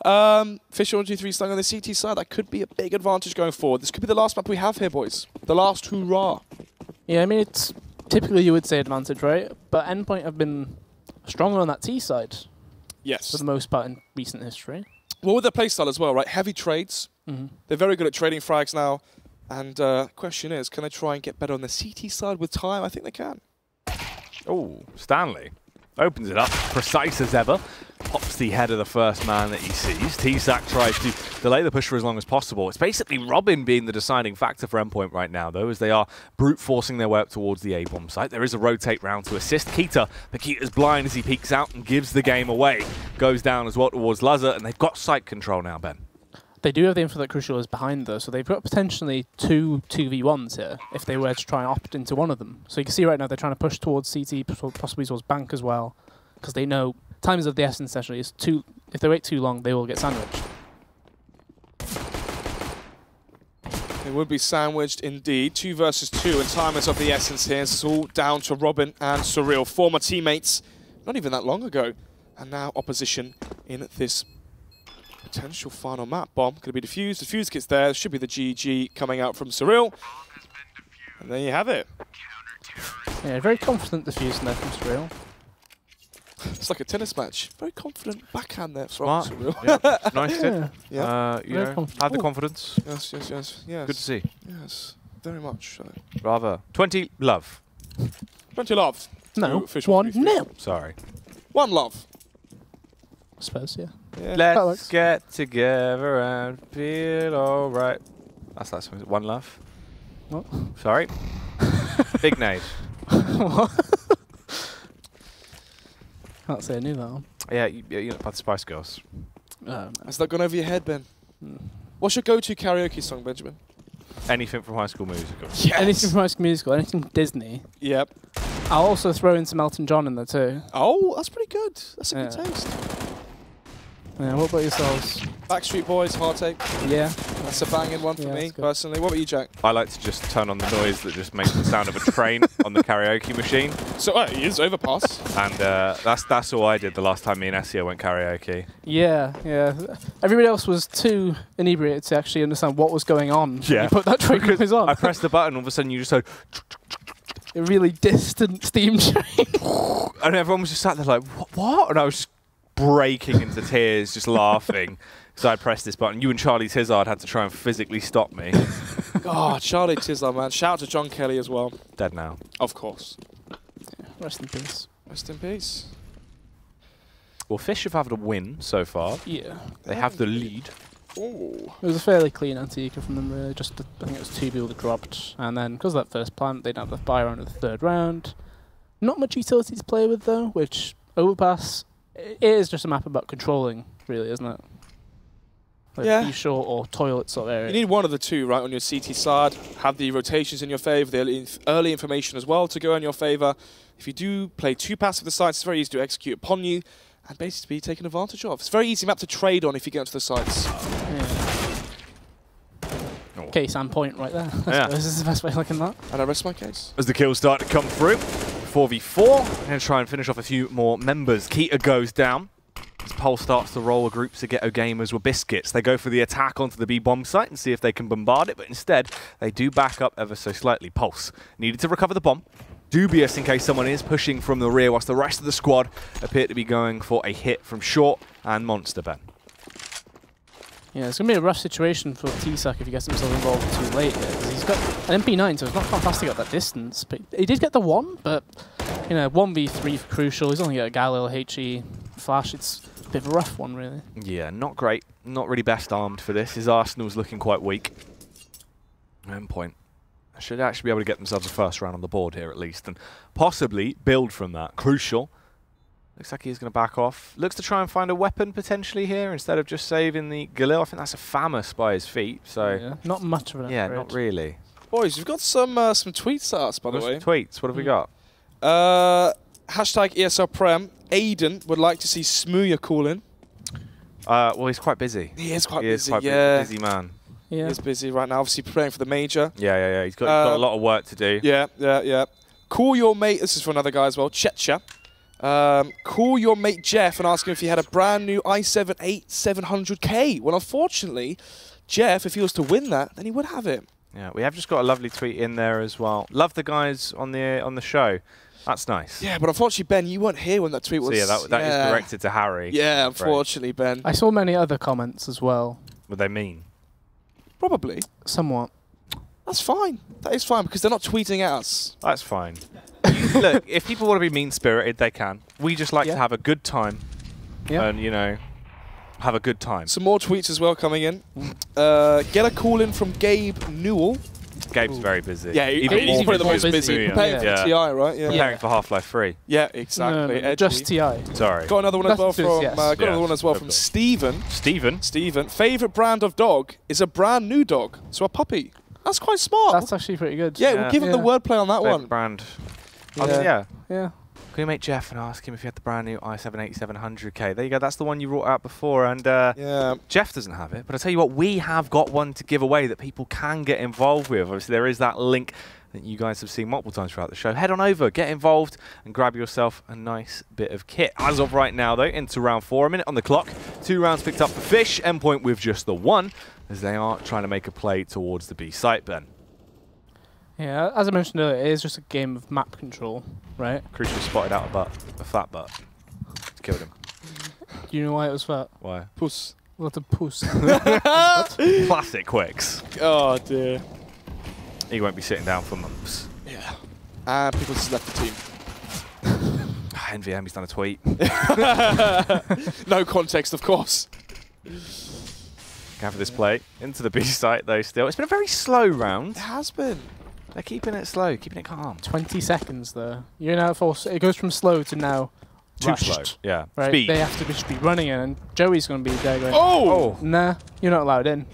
Fish123 staying on the CT side. That could be a big advantage going forward. This could be the last map we have here, boys. The last hurrah. Yeah, I mean, it's typically you would say advantage, right? But Endpoint have been stronger on that T side. Yes. For the most part in recent history. Well, with their playstyle as well, right? Heavy trades. They're very good at trading frags now. And question is, can they try and get better on the CT side with time? I think they can. Oh, Stanley opens it up, precise as ever. Pops the head of the first man that he sees. T-Sac tries to delay the push for as long as possible. It's basically Robin being the deciding factor for Endpoint right now, though, as they are brute-forcing their way up towards the A-bomb site. There is a rotate round to assist Keita, but Keita's blind as he peeks out and gives the game away. Goes down as well towards Lazar, and they've got site control now, Ben. They do have the info that Crucial is behind, though, so they've got potentially two 2v1s here if they were to try and opt into one of them. So you can see right now they're trying to push towards CT, possibly towards Bank as well, because they know time is of the essence, essentially. If they wait too long, they will get sandwiched. They would be sandwiched indeed. 2 versus 2, and time is of the essence here. It's all down to Robin and Surreal, former teammates not even that long ago, and now opposition in this potential final map. Bomb going to be defused. Defuse gets there. Should be the GG coming out from Surreal. And there you have it. Yeah, very confident defuse there from Surreal. It's like a tennis match. Very confident backhand there from Surreal. Yeah. Nice tip. Yeah. You know, have the confidence. Yes, yes, yes, yes. Good to see. Yes, very much so. Rather. 20 love. 20 love. No, 1-0. Sorry. 1 love. I suppose, yeah. Let's get together and feel alright. That's that song. 1 love. What? Sorry. Big nade. What? Can't say I knew that one. Yeah, you know about the Spice Girls. Has that gone over your head, Ben? What's your go-to karaoke song, Benjamin? Anything from High School Musical. Yes. Anything from High School Musical, anything from Disney. Yep. I'll also throw in some Elton John in there too. Oh, that's pretty good. That's a good taste. Yeah, what about yourselves? Backstreet Boys, Heartache. Yeah. That's a banging one for me, personally. What about you, Jack? I like to just turn on the noise that just makes the sound of a train on the karaoke machine. So, it is Overpass. And that's all I did the last time me and Essia went karaoke. Yeah, yeah. Everybody else was too inebriated to actually understand what was going on. Yeah. You put that train noise on. I pressed the button, all of a sudden you just heard... A really distant steam train. And everyone was just sat there like, what? And I was just breaking into tears, just laughing. So I pressed this button. You and Charlie Tizard had to try and physically stop me. Oh, Charlie Tizard, man. Shout out to John Kelly as well. Dead now. Of course. Yeah, rest in peace. Rest in peace. Well, Fish have had a win so far. Yeah. They have the lead. Ooh. It was a fairly clean anti-eco from them, really. Just, I think it was 2 people that dropped. And then, because of that first plant, they'd have the buy round of the 3rd round. Not much utility to play with, though, which Overpass, it is just a map about controlling, really, isn't it? Like yeah. short or toilet sort of area. You need one of the two, right, on your CT side. Have the rotations in your favour, the early information as well to go in your favour. If you do play too passive the sites, it's very easy to execute upon you and basically be taken advantage of. It's a very easy map to trade on if you get into the sites. Yeah. Case and point right there. This is the best way of looking at that. And I rest my case. As the kills start to come through, 4v4, and try and finish off a few more members. Keita goes down. As Pulse starts to roll a group to get gamers with biscuits. They go for the attack onto the B-bomb site and see if they can bombard it, but instead they do back up ever so slightly. Pulse needed to recover the bomb. Dubious in case someone is pushing from the rear, whilst the rest of the squad appear to be going for a hit from short and Monster Ben. Yeah, it's going to be a rough situation for T-Sac if he gets himself involved too late here, because he's got an MP9, so it's not quite fast to get that distance. But he did get the 1, but, you know, 1v3 for Crucial. He's only got a Galil, HE, Flash. It's a bit of a rough one, really. Yeah, not great. Not really best armed for this. His Arsenal's looking quite weak. Endpoint should actually be able to get themselves a first round on the board here at least, and possibly build from that. Crucial. Looks like he's going to back off. Looks to try and find a weapon potentially here instead of just saving the Galil. I think that's a Famus by his feet. So yeah, not much of an upgrade. Not really. Boys, we've got some tweets at us, by the way. Tweets. What have we got? Hashtag ESL Prem. Aiden would like to see Smooya call in. Well, he's quite busy. He is quite busy. He is quite busy man. Yeah. He is busy right now, obviously preparing for the major. Yeah. He's got a lot of work to do. Yeah. Call your mate. This is for another guy as well. Chetcha. Call your mate Jeff and ask him if he had a brand new i7-8700K. Well, unfortunately, Jeff, if he was to win that, then he would have it. Yeah, we have just got a lovely tweet in there as well. Love the guys on the show. That's nice. Yeah, but unfortunately, Ben, you weren't here when that tweet was. So yeah, that is directed to Harry. Yeah, unfortunately, Ben. I saw many other comments as well. What they mean? Probably. Somewhat. That's fine. That is fine because they're not tweeting at us. That's fine. Look, if people want to be mean-spirited, they can. We just like to have a good time. Yeah. And, you know, have a good time. Some more tweets as well coming in. Get a call in from Gabe Newell. Gabe's very busy. Yeah, he's probably the most busy. Preparing for TI, right? Yeah. Preparing for Half-Life 3. Yeah, exactly. No, just TI. Sorry. Got another one as well from another one as well from Stephen. Stephen. Favorite brand of dog is a brand new dog, so a puppy. That's quite smart. That's actually pretty good. Yeah, we'll give him the wordplay on that one. Brand. Yeah. Can you make Jeff and ask him if he had the brand new i7-8700K? There you go. That's the one you brought out before. And Jeff doesn't have it. But I'll tell you what, we have got one to give away that people can get involved with. Obviously, there is that link that you guys have seen multiple times throughout the show. Head on over, get involved, and grab yourself a nice bit of kit. As of right now, though, into round 4. A minute on the clock. 2 rounds picked up for Fish. Endpoint with just the 1, as they are trying to make a play towards the B site, Ben. Yeah, as I mentioned earlier, it is just a game of map control, right? Crucial spotted out a fat butt. Killed him. Do you know why it was fat? Why? Puss. What a puss. Classic Quicks. Oh, dear. He won't be sitting down for months. Yeah. And people just left the team. NVM, he's done a tweet. No context, of course. Go for this play. Into the B site, though, still. It's been a very slow round. It has been. They're keeping it slow, keeping it calm. 20 seconds, though. You're now forced. It goes from slow to now Too rushed. slow. Yeah. Right? Speed. They have to just be running in, and Joey's going to be there going, Oh! Nah, you're not allowed in.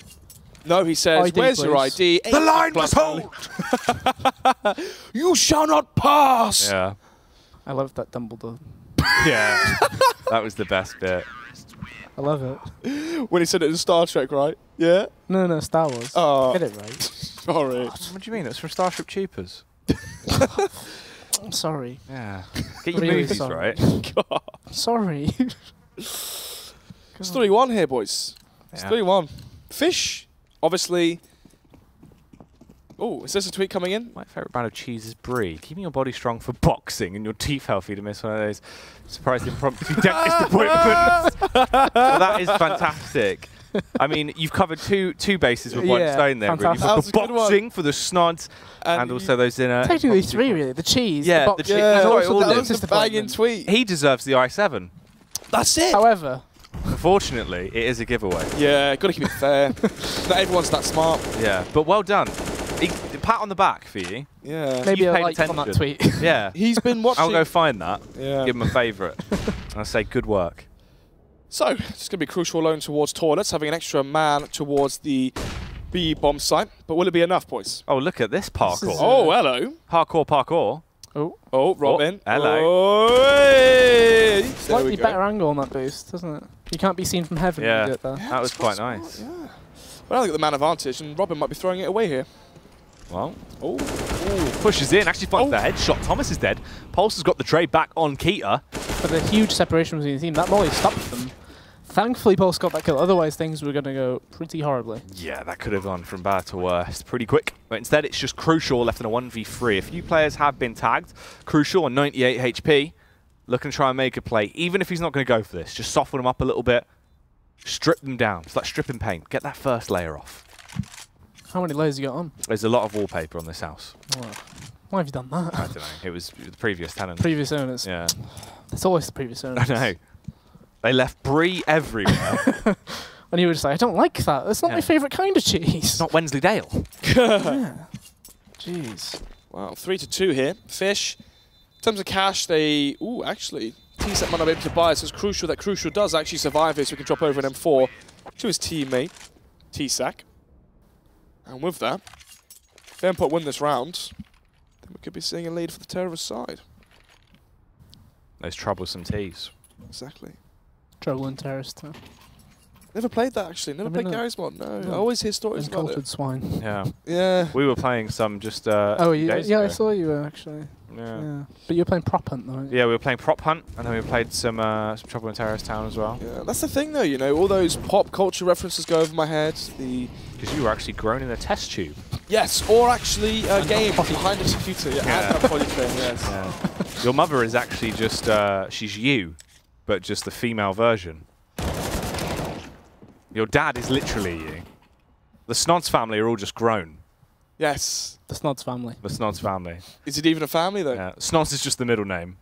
No, he says, ID, where's your please. ID? The line must hold! You shall not pass! Yeah. I love that Dumbledore. Yeah. That was the best bit. I love it. When he said it in Star Trek, right? Yeah? No, Star Wars. Oh. Get it right. Sorry. What do you mean? It's from Starship Troopers. I'm sorry. Yeah. Get your Really movies sorry. right. God. Sorry. It's 3-1 here, boys. It's 3-1. Fish, obviously. Oh, is this a tweet coming in? My favourite brand of cheese is brie. Keeping your body strong for boxing and your teeth healthy to miss one of those surprisingly impromptu dentist appointments. Well, that is fantastic. I mean, you've covered two bases with one stone there. Really. You've got the boxing for the snods and also those in a... Technically 3, really. The cheese. Yeah, the cheese. That was was a banging tweet. He deserves the I7. That's it. However... Unfortunately, it is a giveaway. Yeah, got to keep it fair. Not everyone's that smart. Yeah, but well done. Pat on the back for you. Yeah. Maybe You've a paid like on that attention. tweet. Yeah. He's been watching. I'll go find that. Yeah. Give him a favourite. And I'll say good work. So, it's going to be crucial alone towards toilets, having an extra man towards the B bomb site. But will it be enough, boys? Oh, look at this parkour. This is, Oh, hello. Parkour. Oh, Robin. Oh, hello. Oh, hey. Slightly better angle on that boost, doesn't it? You can't be seen from heaven when you do it there. That was quite nice. Yeah. Well, I think the man advantage, and Robin might be throwing it away here. Well, Oh. pushes in, actually finds the headshot. Thomas is dead. Pulse has got the trade back on Keita. But the huge separation between the team, that volley stopped them. Thankfully, Pulse got that kill. Otherwise, things were going to go pretty horribly. Yeah, that could have gone from bad to worse pretty quick. But instead, it's just Crucial left in a 1v3. A few players have been tagged. Crucial on 98 HP, looking to try and make a play. Even if he's not going to go for this, just soften them up a little bit. Strip them down. It's like stripping paint. Get that first layer off. How many layers you got on? There's a lot of wallpaper on this house. Oh, why have you done that? I don't know. It was the previous tenant. Previous owners. Yeah. It's always the previous owners. I know. They left brie everywhere. And you were just like, I don't like that. That's not my favourite kind of cheese. It's not Wensleydale. Yeah. Jeez. Wow, 3-2 here. Fish, in terms of cash, they... Ooh, actually, T-Sac might not be able to buy it, so it's crucial that Crucial does actually survive this. We can drop over an M4 to his teammate, T-Sac. And with that, if Endpoint win this round, then we could be seeing a lead for the terrorist side. Those troublesome T's. Exactly. Trouble and terrorist. Huh? Never played that actually. Never played Gary's mod. No. I always hear stories about Uncultured it. swine. Yeah. Yeah. We were playing some just Oh, days yeah, ago. I saw you actually. Yeah. But you were playing Prop Hunt, though, weren't you? Yeah, we were playing Prop Hunt, and then we played some Trouble in Terrace Town as well. Yeah, that's the thing though, you know, all those pop culture references go over my head. Because you were actually grown in a test tube. Yes, or actually a game behind a computer. Yeah, and a polytrain, yes. Yeah. Your mother is actually just, she's you, but just the female version. Your dad is literally you. The Snods family are all just grown. Yes. The Snods family. The Snods family. Is it even a family though? Yeah. Snods is just the middle name.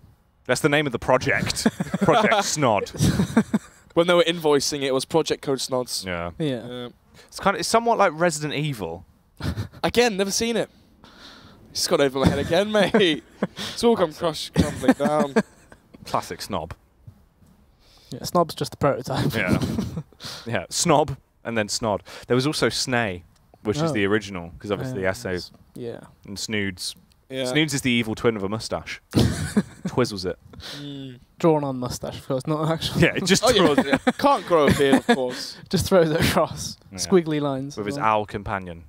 That's the name of the project. Project Snod. When they were invoicing it, it was Project Code Snods. Yeah. Yeah. It's somewhat like Resident Evil. Again, never seen it. It's got over my head again, mate. It's all crumbling down. Classic snob. Yeah, Snob's just the prototype. Yeah. Yeah. Snob and then Snod. There was also Snay, which is the original, because obviously the essay. Yeah. And Snoods. Yeah. Snoods is the evil twin of a mustache. Twizzles it. Drawn on mustache, of course, not actually. Yeah, it just draws yeah. Can't grow a beard, of course. Just throws it across. Yeah. Squiggly lines. With his owl companion.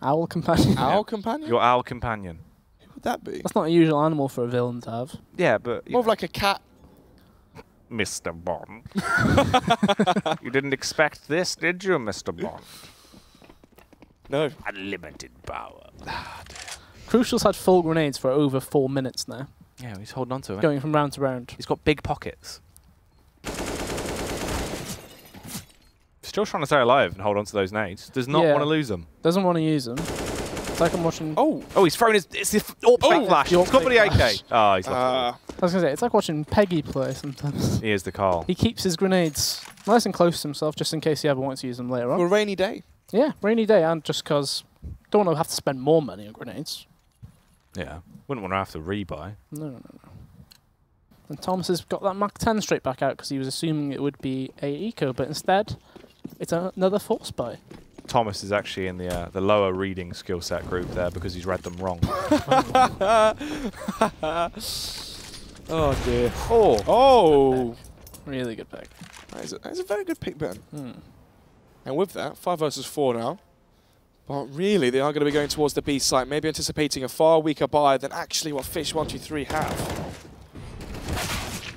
Owl companion. Owl companion? Your owl companion. Who would that be? That's not a usual animal for a villain to have. Yeah, but... More of like a cat. Mr. Bond. You didn't expect this, did you, Mr. Bond? No. Unlimited power. Crucial's had full grenades for over 4 minutes now. Yeah, he's holding on to it. Going from round to round. He's got big pockets. Still trying to stay alive and hold on to those nades. Does not want to lose them. Doesn't want to use them. It's like I'm watching... Oh, he's thrown his... It's the fake flash. He's got the AK. Oh, he's lost it. I was going to say, it's like watching Peggy play sometimes. He is the Carl. He keeps his grenades nice and close to himself just in case he ever wants to use them later on. For a rainy day. Yeah, rainy day, and just because don't want to have to spend more money on grenades. Yeah. Wouldn't want to have to rebuy. No. And Thomas has got that Mach 10 straight back out because he was assuming it would be a eco, but instead it's another force buy. Thomas is actually in the lower reading skill set group there because he's read them wrong. Oh dear. Oh! Really good pick. That is a very good pick, Ben. And with that, 5 versus 4 now. But really, they are going to be going towards the B site, maybe anticipating a far weaker buy than actually what Fish123 have.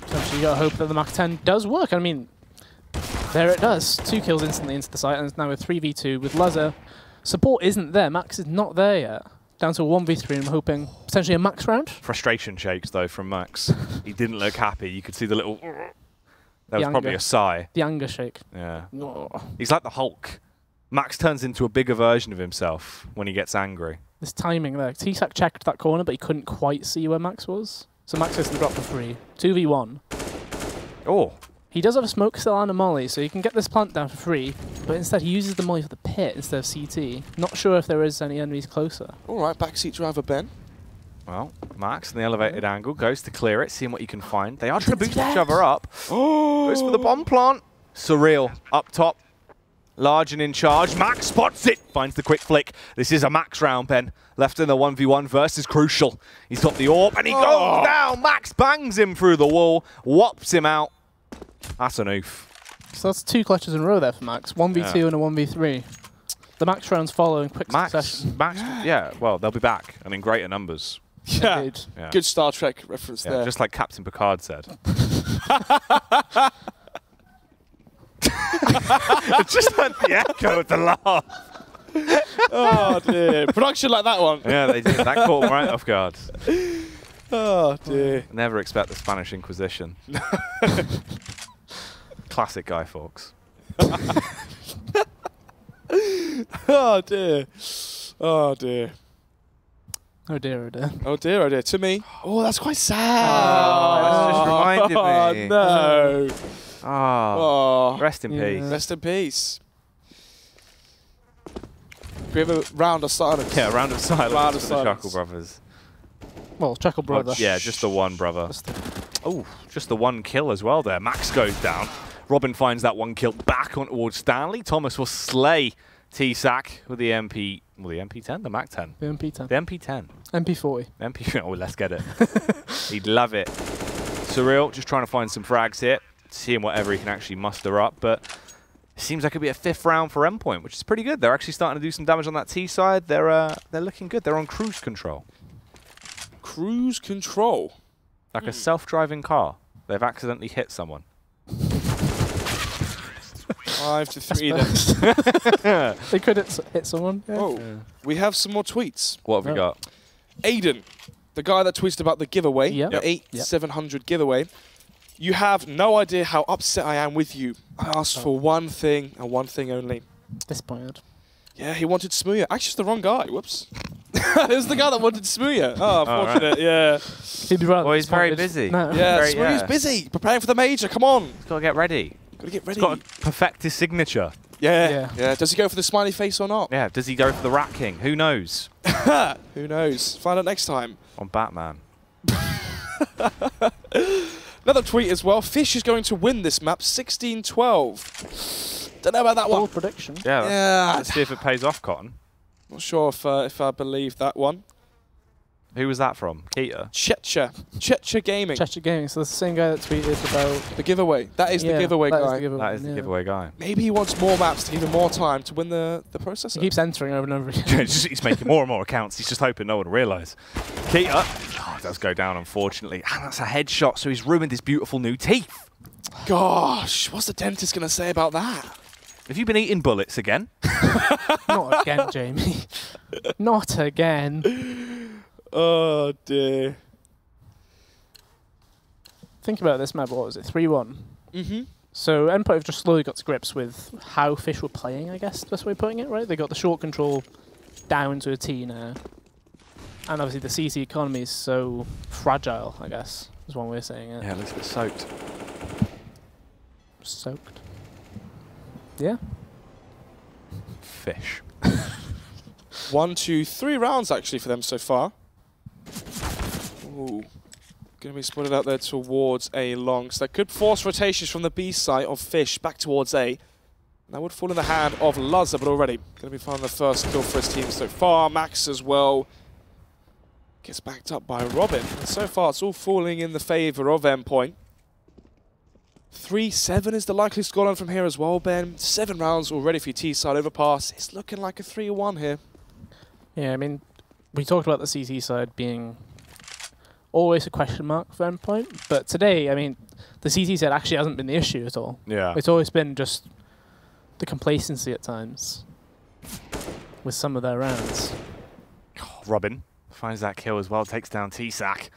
So you got to hope that the Mach 10 does work. I mean, there it does. 2 kills instantly into the site, and it's now a 3v2 with Lazar. Support isn't there. Max is not there yet. Down to a 1v3, and I'm hoping potentially a Max round. Frustration shakes, though, from Max. He didn't look happy. You could see the little... That was anger. probably a sigh. The anger shake. Yeah. Oh. He's like the Hulk. Max turns into a bigger version of himself when he gets angry. This timing there. T-Sac checked that corner, but he couldn't quite see where Max was. So Max gets the drop for free. 2v1. Oh. He does have a smoke still and a molly, so he can get this plant down for free, but instead he uses the molly for the pit instead of CT. Not sure if there is any enemies closer. All right, backseat driver Ben. Well, Max in the elevated angle goes to clear it, seeing what you can find. They are trying to boost each other up. Oh, goes for the bomb plant. Surreal up top. Large and in charge. Max spots it. Finds the quick flick. This is a Max round, Ben. Left in the 1v1 versus Crucial. He's got the orb and he goes down. Max bangs him through the wall. Whops him out. That's an oof. So that's 2 clutches in a row there for Max. 1v2 and a 1v3. The Max rounds follow in quick succession. Max, yeah, well, they'll be back and in greater numbers. Yeah. Yeah. Good Star Trek reference there. Just like Captain Picard said. Just had the echo of the laugh. Oh dear. Production like that one. Yeah, they did. That caught them right off guard. Oh dear. Never expect the Spanish Inquisition. Classic Guy Fawkes. Oh dear. Oh dear. Oh dear, oh dear. Oh dear, oh dear. To me. Oh, that's quite sad. Oh, that's just reminded me. Oh no. Oh. Rest in peace. Rest in peace. Can we have a round of silence? Yeah, a round of silence Round of for the silence. Chuckle Brothers. Well, Chuckle Brother. Yeah, just the one brother. Oh, just the one kill as well there. Max goes down. Robin finds that one kill back on towards Stanley. Thomas will slay T-Sac with the MP... Well, the MP10? The Mac 10? The MP10. The MP10. MP40. MP... Oh, let's get it. He'd love it. Surreal, just trying to find some frags here. seeing whatever he can actually muster up. But it seems like it'll be a 5th round for Endpoint, which is pretty good. They're actually starting to do some damage on that T side. They're looking good. They're on cruise control. Cruise control? Like a self-driving car. They've accidentally hit someone. 5-3 then. They could hit someone. Yeah. Oh, we have some more tweets. What have we got? Aiden, the guy that tweeted about the giveaway, Yep. the 8,700 giveaway. You have no idea how upset I am with you. I asked for one thing and one thing only. Disappointed. Yeah, he wanted Smooya. Actually, it's the wrong guy. Whoops. It was the guy that wanted Smooya. Oh, unfortunate. Right. Yeah. He'd be rather well, he's very busy. No. Yeah, Smooya's busy. Preparing for the major. Come on. He's got to get ready. Got to get ready. He's got to perfect his signature. Yeah. Does he go for the smiley face or not? Yeah. Does he go for the Rat King? Who knows? Who knows? Find out next time. On Batman. Another tweet as well. Fish is going to win this map 16-12. Don't know about that one. Bold prediction. Yeah. Let's see if it pays off, Cotton. Not sure if I believe that one. Who was that from? Keita? Checha Gaming. Checha Gaming. So that's the same guy that tweeted about the giveaway. That is the giveaway guy. That is the giveaway guy. Maybe he wants more maps to give him more time to win the processor. He keeps entering over and over again. He's making more and more accounts. He's just hoping no one will realise. Keita. Oh, it does go down, unfortunately. And that's a headshot, so he's ruined his beautiful new teeth. Gosh, what's the dentist going to say about that? Have you been eating bullets again? Not again, Jamie. Not again. Oh, dear. Think about this map. What was it? 3-1. Mm-hmm. So Endpoint have just slowly got to grips with how Fish were playing, I guess, the best way of putting it, right? They got the short control down to a T now. And obviously the CC economy is so fragile, I guess, is one way of saying it. Yeah, it looks a bit soaked. Soaked. Yeah. Fish. 1, 2, 3 rounds actually for them so far. Ooh. Going to be spotted out there towards A long. So that could force rotations from the B side of Fish back towards A. And that would fall in the hand of Lazza, but already going to be finding the first kill for his team so far. Max as well gets backed up by Robin. And so far it's all falling in the favour of Endpoint. 3-7 is the likely scoreline from here as well, Ben. 7 rounds already for your T-side overpass. It's looking like a 3-1 here. Yeah, I mean, we talked about the CT side being always a question mark for Endpoint, but today, I mean, the CT side actually hasn't been the issue at all. Yeah. It's always been just the complacency at times with some of their rounds. Oh, Robin finds that kill as well, takes down T-Sac.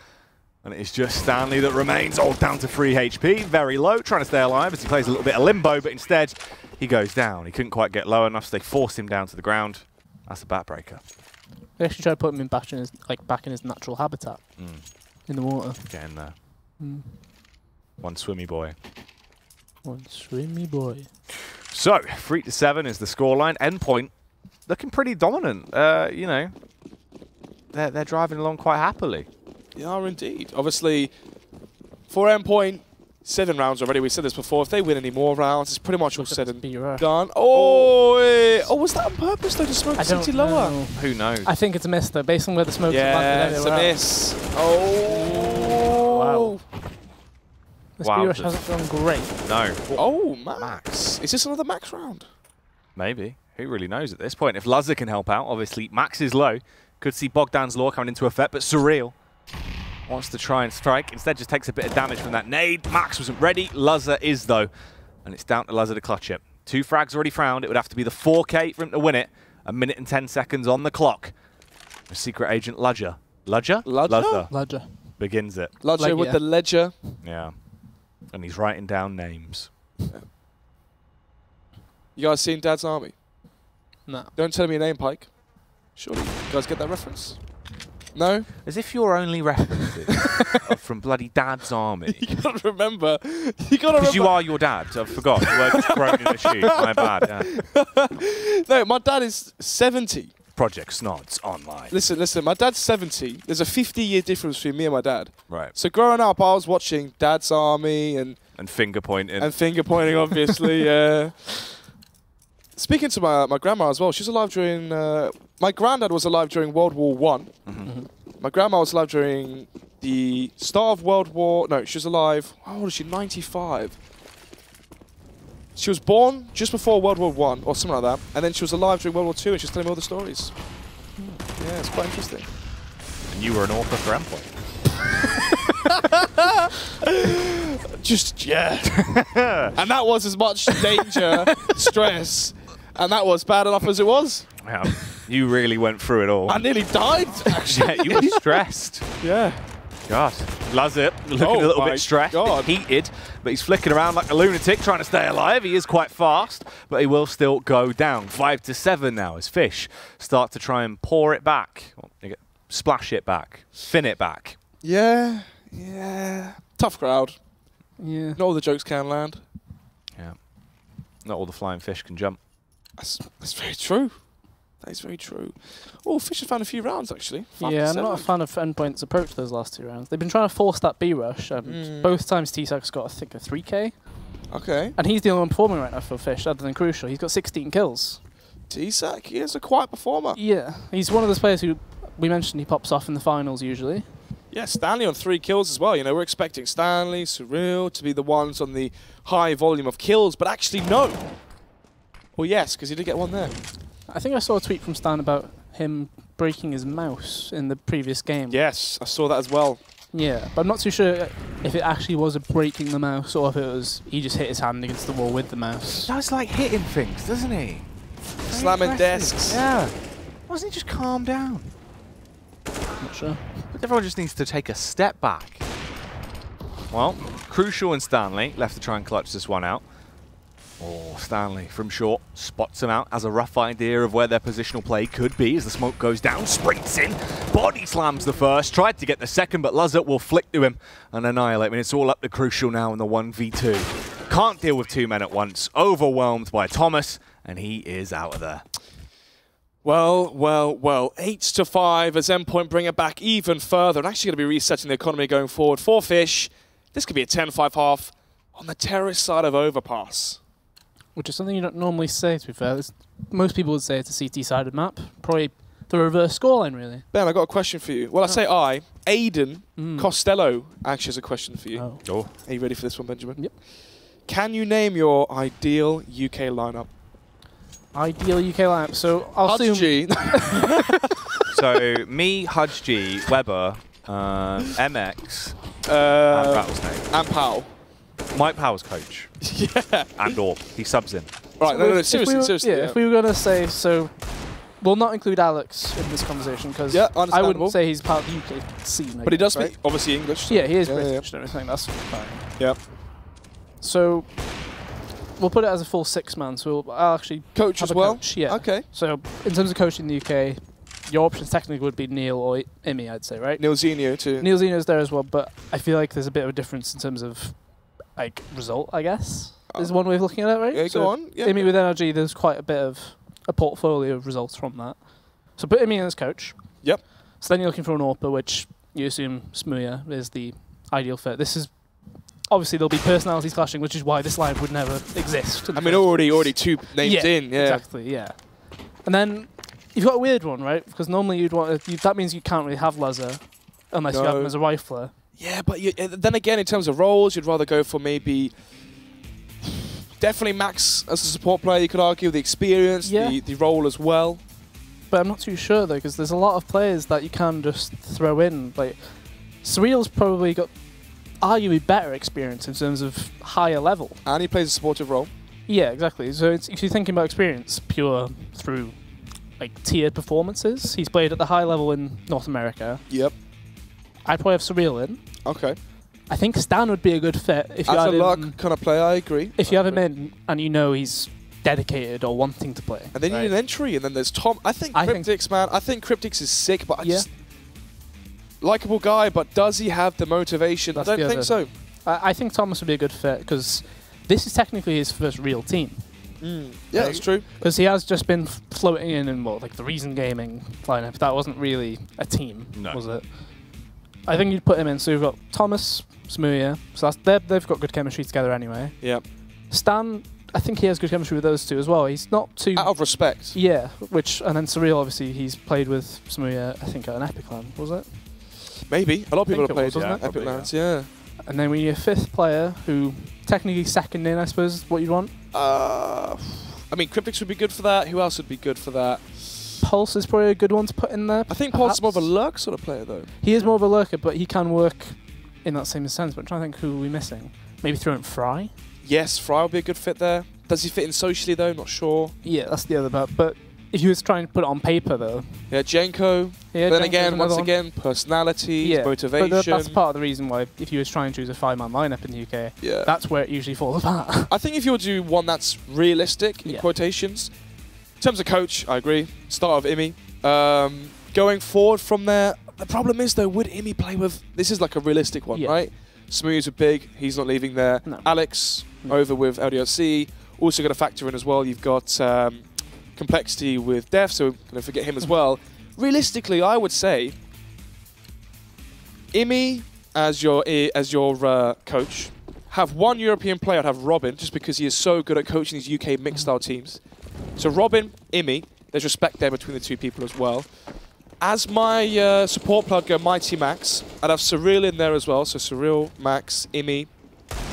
And it is just Stanley that remains, all down to 3 HP, very low, trying to stay alive as he plays a little bit of limbo, but instead he goes down. He couldn't quite get low enough, so they forced him down to the ground. That's a backbreaker. They actually tried to put him back in his natural habitat in the water. Get in there. One swimmy boy. One swimmy boy. So 3-7 is the scoreline. Endpoint looking pretty dominant. You know, they're driving along quite happily. They are indeed. Obviously, for Endpoint, 7 rounds already. We said this before. If they win any more rounds, it's pretty much all said and done. Oh, was that on purpose though to smoke the City lower? Who knows? I think it's a miss though, based on where the smoke's landed. Yeah, it's a miss. Oh. Wow. This B-Rush hasn't gone great. No. Oh, Max. Is this another Max round? Maybe. Who really knows at this point? If Lazza can help out, obviously Max is low. Could see Bogdan's Law coming into effect, but Surreal wants to try and strike. Instead just takes a bit of damage from that nade. Max wasn't ready. Lazza is though. And it's down to Lazza to clutch it. 2 frags already found. It would have to be the 4K for him to win it. 1 minute and 10 seconds on the clock. The secret agent Ludger. Ludger? Ludger. Begins it. Ludger with the ledger. Yeah. And he's writing down names. Yeah. You guys seen Dad's Army? No. Don't tell me your name, Pike. Surely you guys get that reference? No? As if your only references are from bloody Dad's Army. You gotta remember. You gotta remember. Because you are your dad. I forgot. The word was thrown in the shoe. My bad. Yeah. No, my dad is 70. Project Snods Online. Listen. My dad's 70. There's a 50-year difference between me and my dad. Right. So growing up, I was watching Dad's Army and finger pointing. And finger pointing, obviously. Yeah. Speaking to my grandma as well, she's alive during... my granddad was alive during World War I. My grandma was alive during the start of World War... No, she was alive... How old is she? 95. She was born just before World War I, or something like that, and then she was alive during World War II, and she's telling me all the stories. Yeah, it's quite interesting. And you were an author for Endpoint. Just, yeah. And that was as much danger, stress, and that was bad enough as it was. Yeah, you really went through it all. I nearly died, actually. Yeah, you were stressed. Yeah. God. Lazit looking a little bit stressed, God. heated, but he's flicking around like a lunatic trying to stay alive. He is quite fast, but he will still go down. 5-7 now as Fish start to try and pour it back. Splash it back. Fin it back. Yeah. Yeah. Tough crowd. Yeah. Not all the jokes can land. Yeah. Not all the flying fish can jump. That's very true. That is very true. Oh, Fish has found a few rounds, actually. Yeah, I'm not a fan of Endpoint's approach those last 2 rounds. They've been trying to force that B rush, and both times T-Sack's got, I think, a 3K. Okay. And he's the only one performing right now for Fish, other than Crucial. He's got 16 kills. T-Sack, he is a quiet performer. Yeah, he's one of those players who, we mentioned, he pops off in the finals usually. Yeah, Stanley on 3 kills as well. You know, we're expecting Stanley, Surreal to be the ones on the high volume of kills, but actually no. Well, yes, because he did get one there. I think I saw a tweet from Stan about him breaking his mouse in the previous game. Yes, I saw that as well. Yeah, but I'm not too sure if it actually was a breaking the mouse or if it was he just hit his hand against the wall with the mouse. He does like hitting things, doesn't he? Slamming desks. Yeah. Why doesn't he just calm down? Not sure. But everyone just needs to take a step back. Well, Crucial and Stanley left to try and clutch this one out. Oh, Stanley from short spots him out, has a rough idea of where their positional play could be as the smoke goes down, sprints in, body slams the first, tried to get the second, but Lazit will flick to him and annihilate. I mean, it's all up to Crucial now in the 1v2. Can't deal with 2 men at once, overwhelmed by Thomas, and he is out of there. Well, 8-5 as Endpoint bring it back even further. And actually going to be resetting the economy going forward for Fish. This could be a 10-5 half on the terrorist side of Overpass. Which is something you don't normally say, to be fair. Most people would say it's a CT-sided map. Probably the reverse scoreline, really. Ben, I got a question for you. Well, I say Aiden Costello actually has a question for you. Oh. Are you ready for this one, Benjamin? Yep. Can you name your ideal UK lineup? Ideal UK lineup. So I'll assume... G. So, me, Hudge G, Weber, MX, and Rattlesnake. And Powell. Mike Powell's coach. Yeah. And Orb. He subs in. Right, no, seriously. Yeah, if we were going to say, so we'll not include Alex in this conversation because I wouldn't say he's part of the UK scene. But he does speak, obviously, English. So. Yeah, he is British and everything. That's fine. Yep. So we'll put it as a full 6-man. So I'll actually coach as well? Coach, yeah. Okay. So in terms of coaching in the UK, your options technically would be Neil or Imi, I'd say, right? Neil Zinio too. Neil Zinio's there as well, but I feel like there's a bit of a difference in terms of like result, I guess. Is one way of looking at it, right? Yeah, so go on. Yeah, Imi with NRG, there's quite a bit of a portfolio of results from that. So put Imi in as coach. Yep. So then you're looking for an AWPer, which you assume Smuya is the ideal fit. This is obviously there'll be personalities clashing, which is why this line would never exist. I mean, already 2 names in. Yeah. Exactly. Yeah. And then you've got a weird one, right? Because normally you'd want that means you can't really have Lazar unless you have him as a rifler. Yeah, but then again, in terms of roles, you'd rather go for maybe definitely Max as a support player. You could argue the experience, the role as well. But I'm not too sure though, because there's a lot of players that you can just throw in. Like Surreal's probably got arguably better experience in terms of higher level, and he plays a supportive role. Yeah, exactly. So if you're thinking about experience pure through like tiered performances, he's played at the high level in North America. Yep. I'd probably have Surreal in. Okay. I think Stan would be a good fit if you as had a luck kind of player. I agree. If you have him in and you know he's dedicated or wanting to play, and then you need an entry, and then there's Tom. I think Cryptix, man. I think Cryptix is sick, but I just likable guy. But does he have the motivation? I don't think so. I think Thomas would be a good fit because this is technically his first real team. Yeah, that's true. Because he has just been floating in like the Reason Gaming lineup. That wasn't really a team, was it? I think you'd put him in. So you've got Thomas, Smuya. So they've got good chemistry together anyway. Yeah. Stan, I think he has good chemistry with those two as well. He's not too... out of respect. Yeah, and then Surreal, obviously, he's played with Smuya, I think, at an Epic LAN, was it? Maybe. A lot of people have played Epic LANs, yeah. And then we need a 5th player who technically second in, I suppose, is what you'd want. I mean, Cryptics would be good for that. Who else would be good for that? Pulse is probably a good one to put in there. I think Pulse is more of a lurk sort of player, though. He is more of a lurker, but he can work in that same sense. But I'm trying to think who are we missing. Maybe throw in Fry? Yes, Fry would be a good fit there. Does he fit in socially, though? Not sure. Yeah, that's the other part. But if you was trying to put it on paper, though. Yeah, Jenko. Yeah, then Jenko's again, once one. again, personality, Yeah, motivation. but that's part of the reason why, if you was trying to choose a 5-man lineup in the UK, Yeah. that's where it usually falls apart. I think if you were to do one that's realistic, in quotations, in terms of coach, I agree. Start of Imi. Going forward from there, the problem is, though, would Imi play with... This is like a realistic one, right? Smooths with Big, he's not leaving there. No. Alex, over with LDLC. Also got to factor in as well, you've got Complexity with Def, so we're going to forget him as well. Realistically, I would say Imi as your coach. Have one European player. I'd have Robin, just because he is so good at coaching these UK mixed-style teams. So Robin, Imi, there's respect there between the two people as well. As my support player, I'd go Mighty Max. I'd have Cyril in there as well. So Cyril, Max, Imi,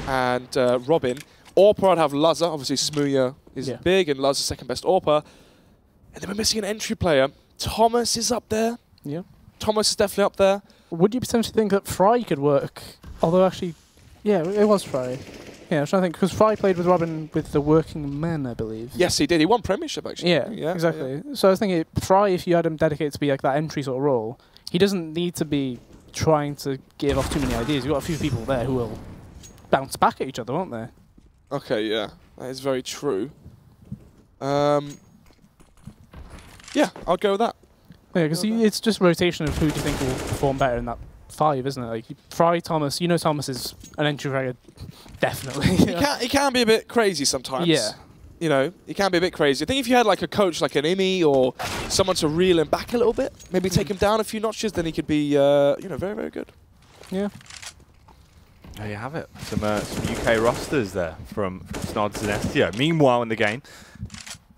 and Robin. Orpa, I'd have Lazza. Obviously, Smooya is big, and Lazza's second best Orpa. And then we're missing an entry player. Thomas is up there. Yeah. Thomas is definitely up there. Would you potentially think that Fry could work? Although, actually, yeah, it was Fry. Yeah, I was trying to think, because Fry played with Robin with the Working Men, I believe. Yes, he did. He won Premiership, actually. Yeah, exactly. Yeah. So I was thinking, Fry, if you had him dedicated to be like that entry sort of role, he doesn't need to be trying to give off too many ideas. You've got a few people there who will bounce back at each other, won't they? Okay, yeah. That is very true. Yeah, I'll go with that. Yeah, because it's just rotation of who do you think will perform better in that 5, isn't it? Like Fry, Thomas. You know, Thomas is an entry player, definitely. He can be a bit crazy sometimes. Yeah. You know, he can be a bit crazy. I think if you had like a coach like an Imi or someone to reel him back a little bit, maybe take him down a few notches, then he could be, you know, very, very good. Yeah. There you have it. Some UK rosters there from Snods and Estio. Meanwhile, in the game,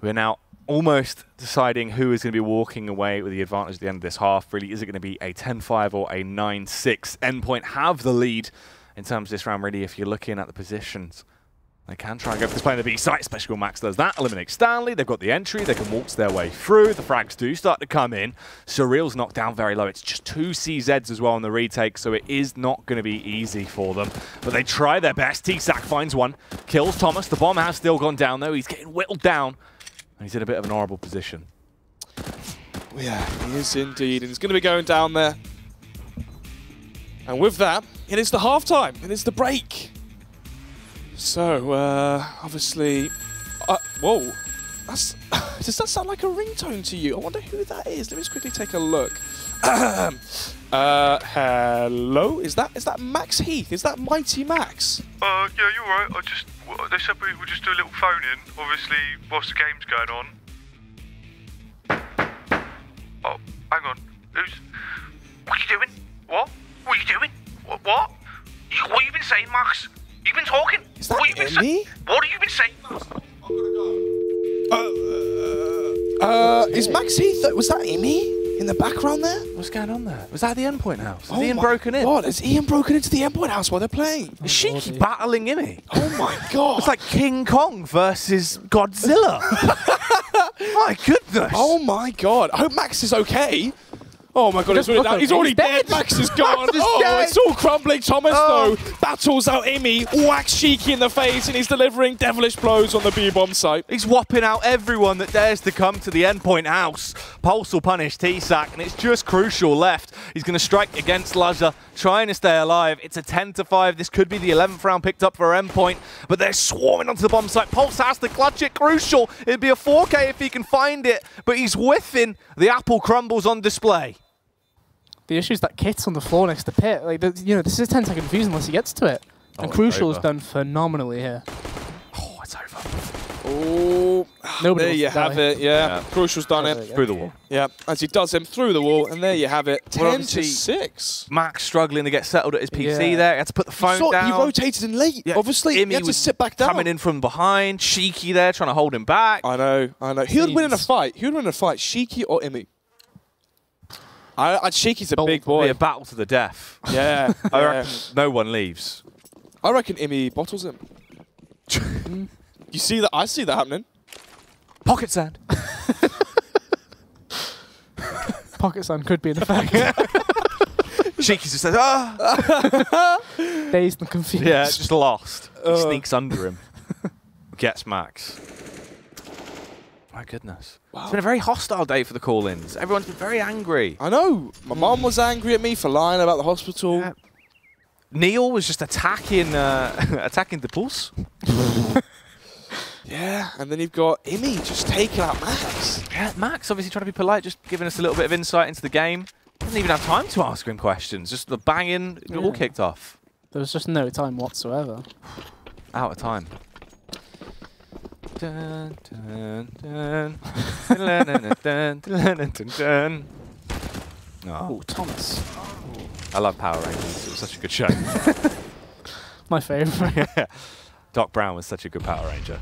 we're now almost deciding who is going to be walking away with the advantage at the end of this half. Really, is it going to be a 10-5 or a 9-6? Endpoint have the lead in terms of this round, really, if you're looking at the positions. They can try and go for this play on the B site, especially when Max does that. Eliminates Stanley. They've got the entry. They can waltz their way through. The frags do start to come in. Surreal's knocked down very low. It's just 2 CZs as well on the retake, so it is not going to be easy for them. But they try their best. T-Sack finds one. Kills Thomas. The bomb has still gone down, though. He's getting whittled down. And he's in a bit of an horrible position. Yeah, he is indeed. And he's going to be going down there. And with that, it is the halftime. It is the break. So, obviously... whoa. Does that sound like a ringtone to you? I wonder who that is. Let me just quickly take a look. Hello? Is that Max Heath? Is that Mighty Max? Yeah, you're right. They said we'll just do a little phone in, obviously, whilst the game's going on. Oh, hang on. What are you doing? What are you doing? What? What have you been saying, Max? You've been talking. Is that What have you been saying? Is Max Heath... Was that Amy in the background there? What's going on there? Was that the Endpoint house? Has Oh Ian my broken in? God, has Ian broken into the Endpoint house while they're playing? Is Shiki battling Imi? Oh my God. It's like King Kong versus Godzilla. My goodness. Oh my God. I hope Max is okay. Oh my God, he's already dead. Max is gone. It's all crumbling. Thomas, though, battles out Imi, whacks Shiki in the face, and he's delivering devilish blows on the B-bomb site. He's whopping out everyone that dares to come to the Endpoint house. Pulse will punish T-Sack, and it's just Crucial left. He's going to strike against Lazza, trying to stay alive. It's a 10-5. This could be the 11th round picked up for Endpoint, but they're swarming onto the bomb site. Pulse has to clutch it. Crucial. It'd be a 4K if he can find it, but he's whiffing. The apple crumbles on display. The issue is that kit's on the floor next to Pit. Like, you know, this is a 10-second fuse unless he gets to it. And Crucial has done phenomenally here. Oh, it's over. Oh, there you have it. Yeah, Crucial's done it. Through the wall. Yeah, as he does him through the wall, and there you have it. 10-6. Max struggling to get settled at his PC there. He had to put the phone down. He rotated in late, obviously. He had to sit back down. Coming in from behind. Shiki there, trying to hold him back. I know. Who would win in a fight? Who would win in a fight, Shiki or Imi? Cheeky's a big boy. Be a battle to the death. Yeah. I reckon no one leaves. I reckon Imi bottles him. You see that? I see that happening. Pocket sand. Pocket sand could be in effect. Cheeky just says, ah! Dazed and confused. Yeah, just lost. He sneaks under him. Gets Max. My goodness. Wow. It's been a very hostile day for the call-ins. Everyone's been very angry. I know. My mum was angry at me for lying about the hospital. Yeah. Neil was just attacking attacking the pulse. Yeah, and then you've got Imi just taking out Max. Yeah, Max obviously trying to be polite, just giving us a little bit of insight into the game. Didn't even have time to ask him questions. Just the banging, it all kicked off. There was just no time whatsoever. Out of time. Dun, dun, dun. Dun, dun, dun, dun, dun, dun. Oh, Thomas. I love Power Rangers. It was such a good show. My favourite. Yeah. Doc Brown was such a good Power Ranger.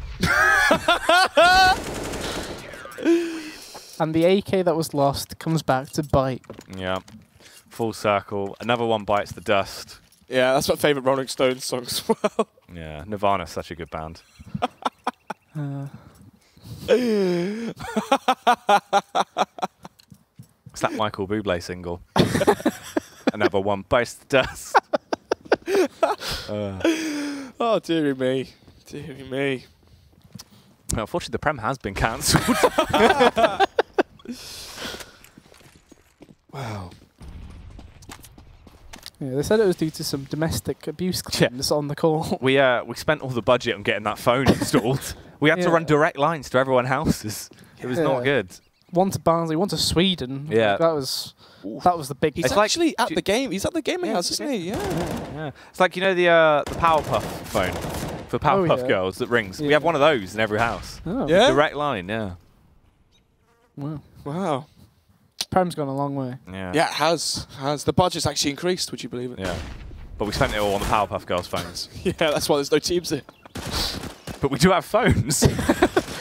And the AK that was lost comes back to bite. Yeah. Full circle. Another one bites the dust. Yeah, that's my favourite Rolling Stones song as well. Yeah. Nirvana's such a good band. It's that Michael Bublé single. Another one bites the dust. Oh, dearie me. Dearie me. Well, unfortunately, the Prem has been cancelled. Wow. Yeah, they said it was due to some domestic abuse claims on the call. We spent all the budget on getting that phone installed. We had to run direct lines to everyone's houses. It was not good. One to Barnsley, one to Sweden. Yeah. That was the big. He's actually at the game. He's at the gaming house, isn't he? Yeah. It's like, you know, the Powerpuff phone for Powerpuff Girls that rings. We have one of those in every house. Oh. Yeah? Direct line, yeah. Wow. Wow. Prem's gone a long way. Yeah. Yeah, it has. The budget's actually increased, would you believe it? Yeah. But we spent it all on the Powerpuff Girls phones. Yeah, that's why there's no teams there. But we do have phones.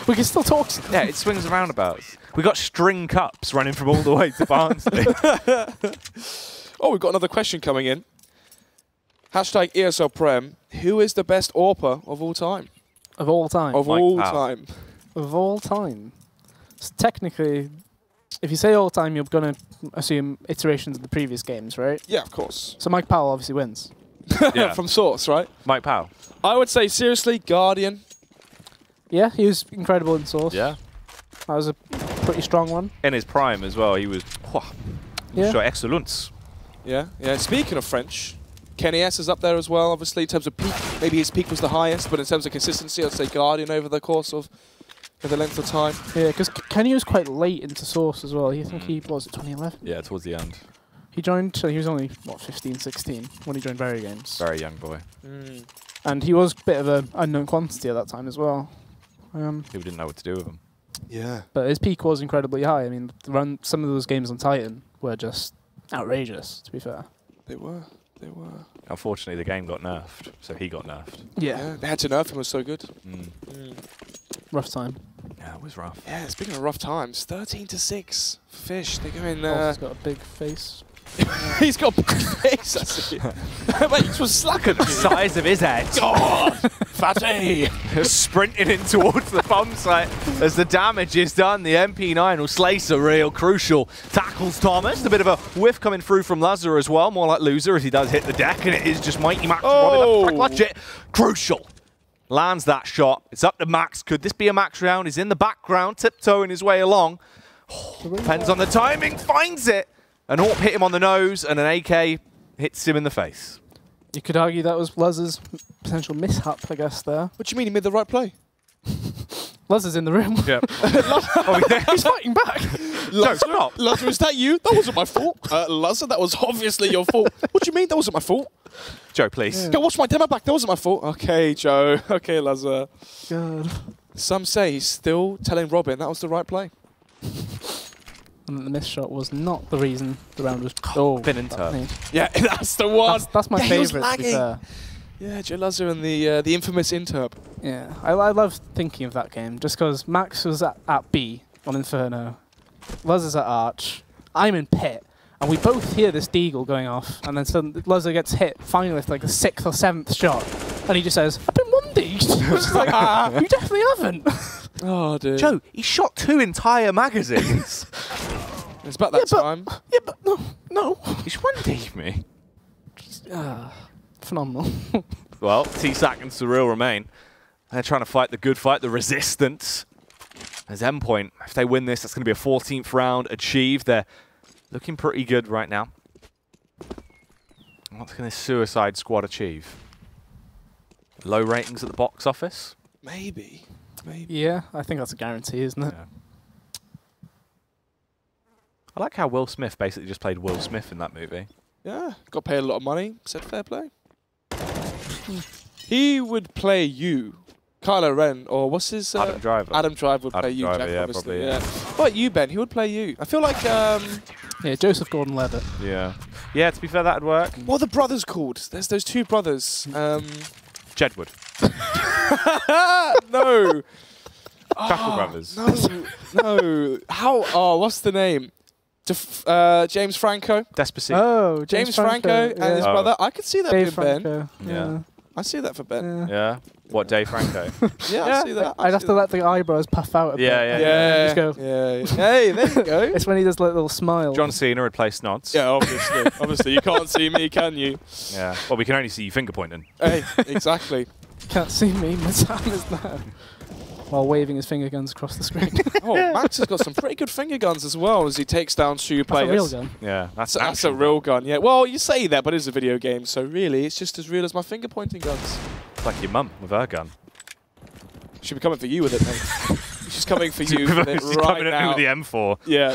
We can still talk. Yeah, it swings and roundabouts. We got string cups running from all the way to Barnsley. Oh, we've got another question coming in. Hashtag ESL Prem. Who is the best AWPer of all time? Of all time. Of Mike all Powell. time. Of all time. So technically, if you say all time, you're going to assume iterations of the previous games, right? Yeah, of course. So Mike Powell obviously wins. Yeah. From Source, right? Mike Powell. I would say, seriously, Guardian. Yeah, he was incredible in Source. Yeah. That was a pretty strong one. In his prime as well, he was Yeah. excellence. Yeah, yeah. Speaking of French, Kenny S is up there as well, obviously, in terms of peak. Maybe his peak was the highest, but in terms of consistency, I'd say Guardian over the course of the length of time. Yeah, because Kenny was quite late into Source as well. I think he was it 2011. Yeah, towards the end. He joined, so he was only, what, 15, 16 when he joined Very Games. Very young boy. And he was a bit of an unknown quantity at that time as well. People didn't know what to do with him. Yeah. But his peak was incredibly high. I mean, some of those games on Titan were just outrageous, to be fair. They were. They were. Unfortunately, the game got nerfed, so he got nerfed. Yeah. They had to nerf him, it was so good. Rough time. Yeah, it was rough. Yeah, speaking of rough times, 13-6 for Fish. They're going. He's got a big face. He's got a big face, that's it. Wait, he was slacking. The size of his head. God! Fatty! Sprinting in towards the bomb site as the damage is done. The MP9 will slice a real crucial. Tackles Thomas. A bit of a whiff coming through from Lazar as well. More like Loser as he does hit the deck, and it is just Mighty Max Robin. Clutch it. Crucial. Lands that shot. It's up to Max. Could this be a Max round? He's in the background, tiptoeing his way along. Depends on the timing. Finds it. An AWP hit him on the nose, and an AK hits him in the face. You could argue that was Luz's potential mishap, I guess, there. What do you mean he made the right play? Luz is in the room. Yeah. He's fighting back. Lazar, is that you? That wasn't my fault. Lazar, that was obviously your fault. What do you mean that wasn't my fault? Joe, please. Go watch my demo back. That wasn't my fault. Okay, Joe. Okay, Lazar. God. Some say he's still telling Robin that was the right play. And the miss shot was not the reason the round was... Been interred. Yeah, that's the one. That's my Yeah, he was favourite, to be fair. Yeah, Joe Lazar and the infamous interp. Yeah, I love thinking of that game, just because Max was at B on Inferno, Luz is at Arch, I'm in Pit, And we both hear this deagle going off, and then suddenly Luzzer gets hit finally with like the 6th or 7th shot, and he just says, "I've been 1D'd." Which is like, you definitely haven't. Oh, dude. Joe, he shot 2 entire magazines. It's about that time. Yeah, but no. He's 1D'd me. Phenomenal. Well, T-Sac and Surreal remain. They're trying to fight the good fight, the resistance. As Endpoint, if they win this, that's going to be a 14th round achieved. They're looking pretty good right now. What can this Suicide Squad achieve? Low ratings at the box office? Maybe. Yeah, I think that's a guarantee, isn't it? Yeah. I like how Will Smith basically just played Will Smith in that movie. Yeah, got paid a lot of money. Said fair play. He would play you, Kylo Ren, or what's his? Adam Driver. Adam Driver would play Adam you, Driver, Jack, yeah, obviously. probably, Yeah. yeah. What about you, Ben? He would play you. I feel like. Yeah, Joseph Gordon-Levitt. Yeah. Yeah, to be fair, that'd work. What are the brothers called? There's those 2 brothers. Jedward. No. Crackle Brothers. No. How? Oh, what's the name? James Franco. Despacito. Oh, James Franco and his Oh. brother. I could see that Dave being Ben. Franco. Yeah. I see that for Ben. Yeah. What, Dave Franco? Yeah, I see that. I'd have to let the eyebrows puff out a bit. Yeah. Just go. Yeah. Hey, there you go. It's when he does like little smile. John Cena would play Snods. Yeah, obviously. Obviously, you can't see me, can you? Yeah. Well, we can only see you finger pointing. Hey, exactly. Can't see me. My time is now. While waving his finger guns across the screen. Oh, Max has got some pretty good finger guns as well as he takes down 2 That's players. a real gun. Yeah. That's a real gun, yeah. Well, you say that, but it's a video game, so really, it's just as real as my finger pointing guns. It's like your mum with her gun. She'll be coming for you with it, mate. She's coming for you with it She's right coming at me now. with the M4. Yeah.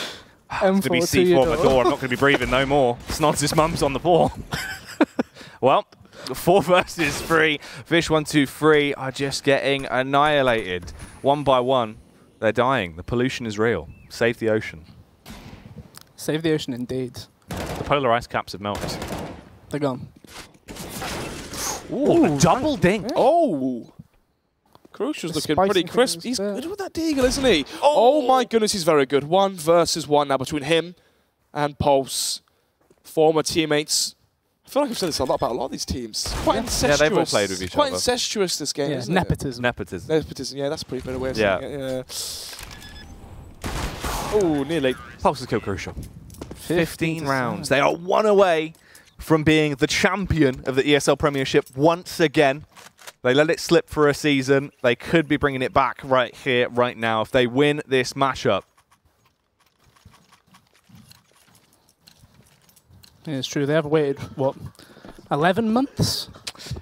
It's going to be C4 at my door. I'm not going to be breathing no more. Snods' mum's on the ball. Well, 4 versus 3. Fish123 are just getting annihilated. 1 by 1. They're dying. The pollution is real. Save the ocean. Save the ocean, indeed. The polar ice caps have melted. They're gone. Ooh, a double dink. Oh! Crucial's looking spicy pretty crisp. fingers He's there. good with that deagle, isn't he? Oh my goodness, he's very good. 1 versus 1 now between him and Pulse. Former teammates. I feel like I've said this a lot about a lot of these teams. Quite incestuous. Yeah, they've all played with each Quite other. incestuous, this game, Yeah, isn't nepotism. Nepotism. it? Nepotism, yeah, that's a pretty better way of Yeah. saying it. Yeah. Oh, nearly. Pulse has killed Crucial. 15 rounds. They are 1 away from being the champion of the ESL Premiership once again. They let it slip for a season. They could be bringing it back right here, right now, if they win this matchup. Yeah, it's true. They have waited, what, 11 months?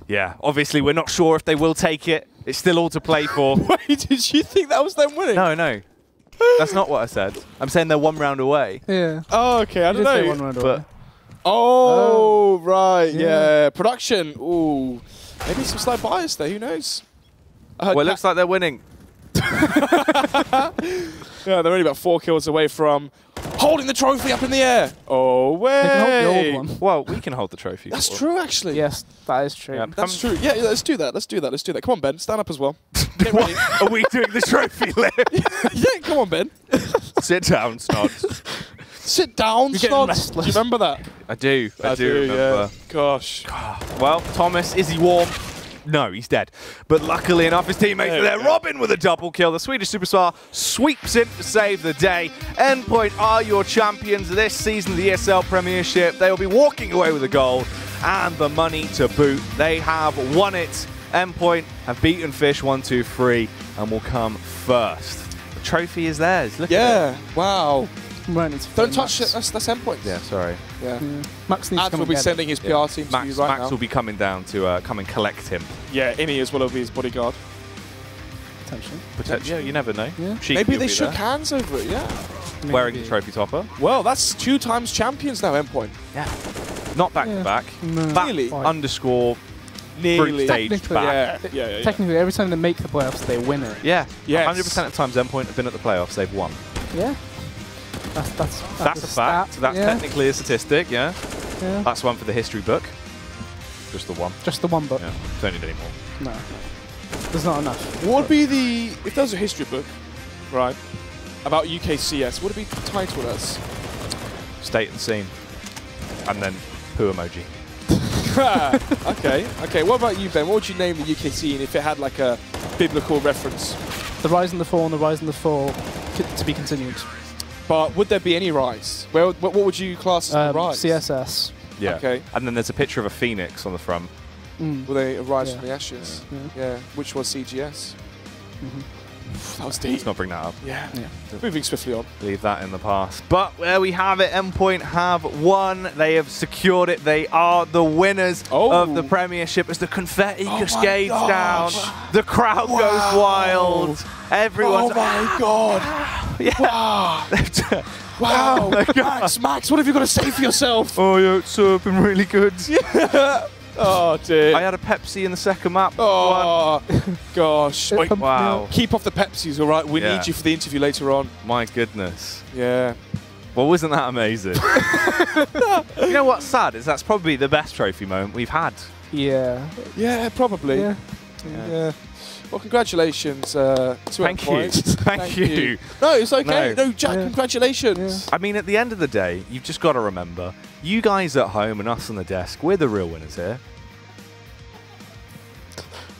Yeah, obviously we're not sure if they will take it. It's still all to play for. Wait, did you think that was them winning? No. That's not what I said. I'm saying they're 1 round away. Yeah. Oh, okay, I You don't did say know. 1 round away. But Oh, right, Yeah. yeah. Production, ooh. Maybe some slight bias there, who knows? well, it looks like they're winning. Yeah, they're only about 4 kills away from holding the trophy up in the air. Oh, way. They can hold the old one. Well, we can hold the trophy. That's for- true, actually. Yes, that is true. Yeah. That's true. Yeah, let's do that. Let's do that. Let's do that. Come on, Ben. Stand up as well. Get ready. Are we doing the trophy lift? Yeah, come on, Ben. Sit down, Snods. Sit down, You're getting Snods. restless. Do you remember that? I do remember. yeah. Gosh. Well, Thomas, is he warm? No, he's dead. But luckily enough, his teammates are there. Robin with a double kill. The Swedish superstar sweeps in to save the day. Endpoint are your champions this season of the ESL Premiership. They will be walking away with the gold and the money to boot. They have won it. Endpoint have beaten Fish123 and will come first. The trophy is theirs. Look at Yeah. Wow. Right, it's Don't touch Max. it. That's Endpoint. it. Yeah, sorry. Yeah. Max needs to Ads come will and be get sending it. his PR team to Max, you right Max now. will be coming down to come and collect him. Yeah, Innie as well will be his bodyguard. Potentially. Yeah, you never know. Yeah. Sheik Maybe will they be shook there, hands over it, yeah. wearing Maybe. the trophy topper. Well, that's 2 times champions now, Endpoint. Not back Yeah. to back. No. Back Really? underscore Nearly. stage Technically, back. Yeah. Technically, every time they make the playoffs, they win it. Yeah. Yes. 100% of times Endpoint have been at the playoffs, they've won. Yeah. That's That's a fact. stat. That's yeah. technically a statistic, yeah. Yeah. That's one for the history book. Just the one. Just the one book. Yeah. Don't need any more. No. There's not enough. What would be the, if there was a history book, right, about UKCS, what would it be titled as? State and scene. And then poo emoji. Okay. What about you, Ben? What would you name the UK scene if it had like a biblical reference? The rise and the fall and the rise and the fall to be continued. But would there be any rise? Well, what would you class as the rise? CSS. Yeah. Okay. And then there's a picture of a phoenix on the front. Will they arise from the ashes? Yeah. Which was CGS. That was deep. Let's not bring that up. Yeah. Moving swiftly on. Leave that in the past. But there we have it. Endpoint have won. They have secured it. They are the winners of the Premiership as the confetti cascades down. The crowd goes wild. Everyone's... Oh my God. Yeah. Wow. Max, what have you got to say for yourself? Oh, yeah, it's been really good. Oh, dear. I had a Pepsi in the second map. Oh, gosh. Wait, wow. Keep off the Pepsis, all right? We need you for the interview later on. My goodness. Yeah. Well, wasn't that amazing? You know what's sad is that's probably the best trophy moment we've had. Yeah. Yeah, probably. Yeah. Well, congratulations to Thank you. Endpoint. Thank you. No, it's okay. No. No, Jack, congratulations. I mean, at the end of the day, you've just got to remember, you guys at home and us on the desk, we're the real winners here.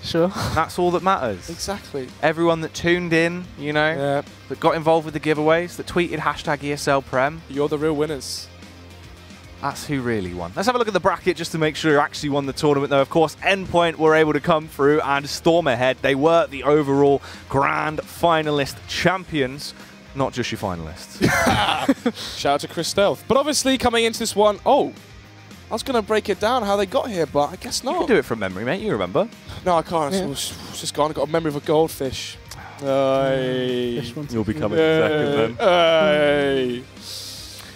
Sure. That's all that matters. Exactly. Everyone that tuned in, you know, that got involved with the giveaways, that tweeted hashtag ESL Prem. You're the real winners. That's who really won. Let's have a look at the bracket just to make sure who actually won the tournament, though. Of course, Endpoint were able to come through and storm ahead. They were the overall grand finalist champions, not just your finalists. Shout out to Chris Stealth. But obviously, coming into this one, I was going to break it down how they got here, but I guess not. You can do it from memory, mate. You remember. No, I can't. It's just gone. I got a memory of a goldfish. You'll be coming in a second then.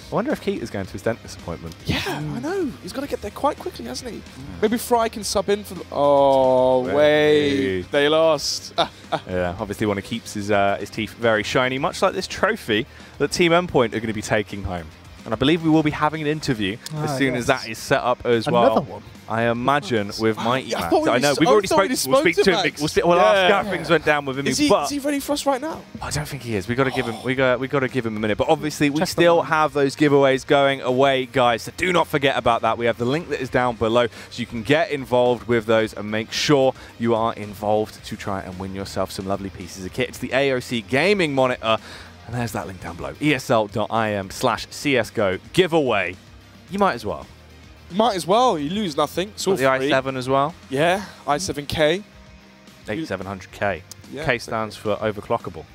I wonder if Keith is going to his dentist appointment. Yeah, I know. He's got to get there quite quickly, hasn't he? Maybe Fry can sub in for... Oh, wait. They lost. Yeah, obviously want to keep his teeth very shiny, much like this trophy that Team Endpoint are going to be taking home. And I believe we will be having an interview as soon as that is set up as well. Another one? I imagine with Mighty Max. I know, we've already spoken. We'll speak to him. We'll ask how things went down with him. Is he ready for us right now? I don't think he is. We've got to give him. We got to give him a minute. But obviously, we still have those giveaways going away, guys. So do not forget about that. We have the link that is down below, so you can get involved with those and make sure you are involved to try and win yourself some lovely pieces of kit. It's the AOC gaming monitor, and there's that link down below. ESL.im/CS:GO giveaway. You might as well. Might as well. You lose nothing. It's all the free. i7 as well. Yeah, i7K. 8700K. Yeah, K stands for overclockable.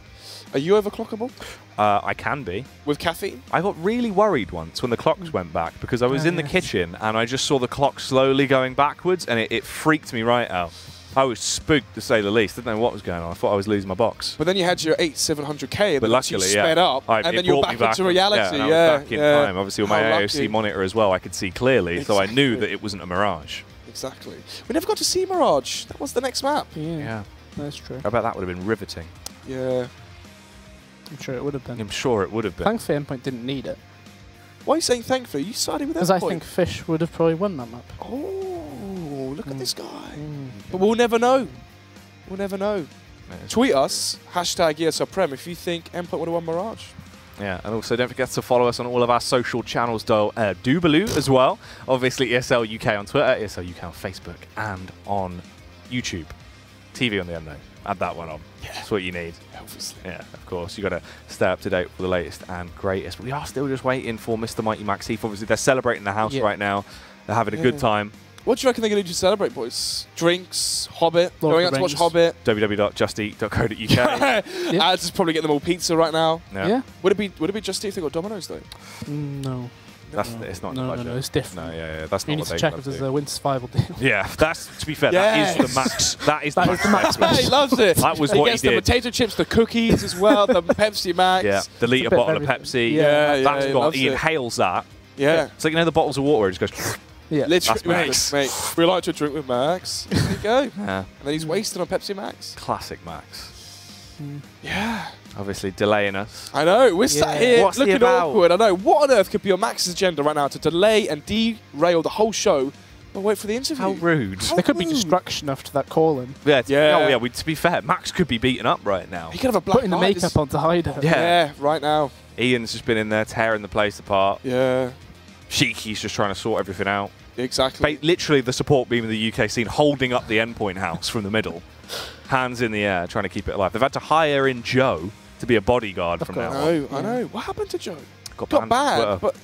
Are you overclockable? I can be. With caffeine? I got really worried once when the clocks went back because I was in the kitchen and I just saw the clock slowly going backwards and it freaked me right out. I was spooked, to say the least. Didn't know what was going on. I thought I was losing my box. But then you had your 8700K, but luckily, you sped up, and then you're back into reality. Yeah, and I was back in time. Obviously, with my AOC monitor as well, I could see clearly, so I knew that it wasn't a mirage. Exactly. We never got to see Mirage. That was the next map. Yeah, that's true. I bet that would have been riveting. Yeah. I'm sure it would have been. I'm sure it would have been. Thankfully, Endpoint didn't need it. Why are you saying thankfully? You sided with Endpoint. Because I think Fish would have probably won that map. Oh, look at this guy. But we'll never know. We'll never know. Tweet us, hashtag ESL Prem, if you think Endpoint would have won Mirage. Yeah, and also don't forget to follow us on all of our social channels, Doobaloo as well. Obviously, ESL UK on Twitter, ESL UK on Facebook, and on YouTube. TV on the end, though. Add that one on. Yeah. That's what you need. Obviously. Yeah, of course. You've got to stay up to date with the latest and greatest. But we are still just waiting for Mr. Mighty Max Heath. Obviously, they're celebrating the house right now. They're having a good time. What do you reckon they're going to do to celebrate, boys? Drinks, Hobbit, going out to watch Hobbit. www.justeat.co.uk. Ads is probably getting them all pizza right now. Yeah. Would it be Just Eat if they got Domino's though? No. It's not. No, it's different. No, yeah, that's not. You need to check if there's a win survival deal. Yeah, that's, to be fair, that is the max. That is the max. He loves it. That was what he did. The potato chips, the cookies as well, the Pepsi Max. Yeah, the litre bottle of Pepsi. Yeah, that's got. He inhales that. Yeah. It's like, you know, the bottles of water. It just goes. Yeah, literally, mate. We like to drink with Max. There you go. Yeah. And then he's wasted on Pepsi Max. Classic Max. Yeah. Obviously delaying us. I know. We're sat here looking about? awkward. I know. What on earth could be on Max's agenda right now to delay and derail the whole show and wait for the interview? How rude. There could be destruction after that call-in. Yeah. To be fair, Max could be beaten up right now. He could have a black putting the makeup on to hide it. Yeah, right now. Ian's just been in there tearing the place apart. Yeah. Shiki's just trying to sort everything out. Exactly. Literally the support beam of the UK scene holding up the Endpoint house from the middle. Hands in the air, trying to keep it alive. They've had to hire in Joe to be a bodyguard from now on. I know. What happened to Joe? Got banned. But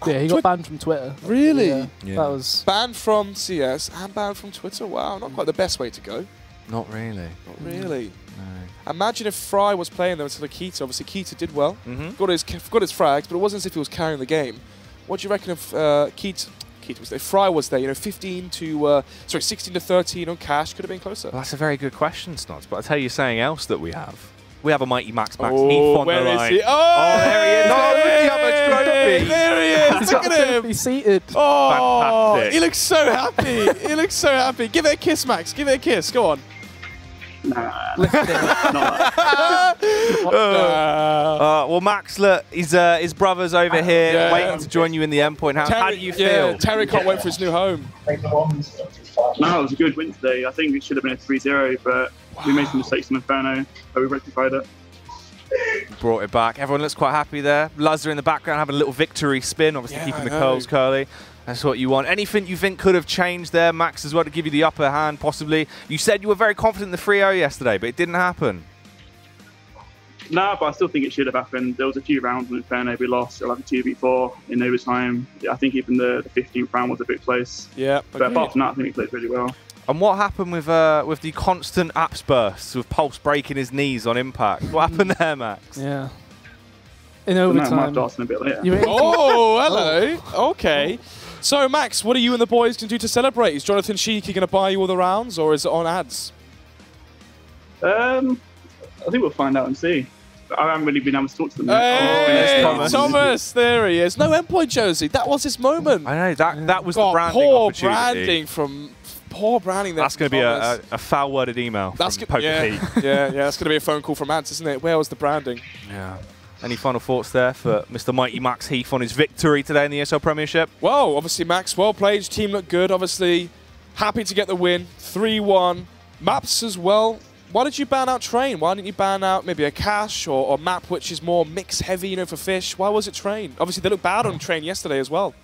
yeah, he got banned from Twitter. Really? Yeah, Yeah. that was banned from CS and banned from Twitter. Wow, not quite the best way to go. Not really. Not really. No. Imagine if Fry was playing them instead of Keita. Obviously, Keita did well. Got his frags, but it wasn't as if he was carrying the game. What do you reckon if Keita was there? If Fry was there, 16 to 13 on cash, could have been closer. Well, that's a very good question, Snods. But I'll tell you something else that we have. We have a mighty Max. Oh, where is he? Oh, there he is. Oh, look at the other trophy. There he is. Look at him. He's seated. Oh, fantastic. He looks so happy. He looks so happy. Give it a kiss, Max. Give it a kiss. Go on. Nah. Well, Max, look, his brother's over here waiting to join you in the Endpoint house. How do you feel? Terry can't wait for his new home. No, it was a good win today. I think it should have been a 3-0, but we made some mistakes in Inferno, but we rectified it. Brought it back. Everyone looks quite happy there. Luzzer in the background having a little victory spin, obviously keeping the curls curly. That's what you want. Anything you think could have changed there, Max, as well, to give you the upper hand, possibly? You said you were very confident in the 3-0 yesterday, but it didn't happen. No, but I still think it should have happened. There was a few rounds in Inferno we lost, like a 2v4 in overtime. I think even the 15th round was a bit close. Yeah. But apart from that, I think we played really well. And what happened with the constant apps bursts, with Pulse breaking his knees on impact? What happened there, Max? Yeah. In overtime. I might ask him a bit later. Oh, hello. Okay. So, Max, what are you and the boys going to do to celebrate? Is Jonathan Sheeky going to buy you all the rounds, or is it on ads? I think we'll find out and see. I haven't really been able to talk to them yet. Hey, Thomas, there he is. No Endpoint jersey. That was his moment. I know, that was the branding poor opportunity. Poor branding there. That's going to be a foul-worded email from Poker Pete. Yeah, that's going to be a phone call from ads, isn't it? Where was the branding? Yeah. Any final thoughts there for Mr. Mighty Max Heath on his victory today in the ESL Premiership? Well, obviously, Max, well played. Team looked good. Obviously, happy to get the win. 3-1. Maps as well. Why did you ban out Train? Why didn't you ban out maybe a Cash or Map, which is more mix heavy, for Fish? Why was it Train? Obviously, they looked bad on Train yesterday as well.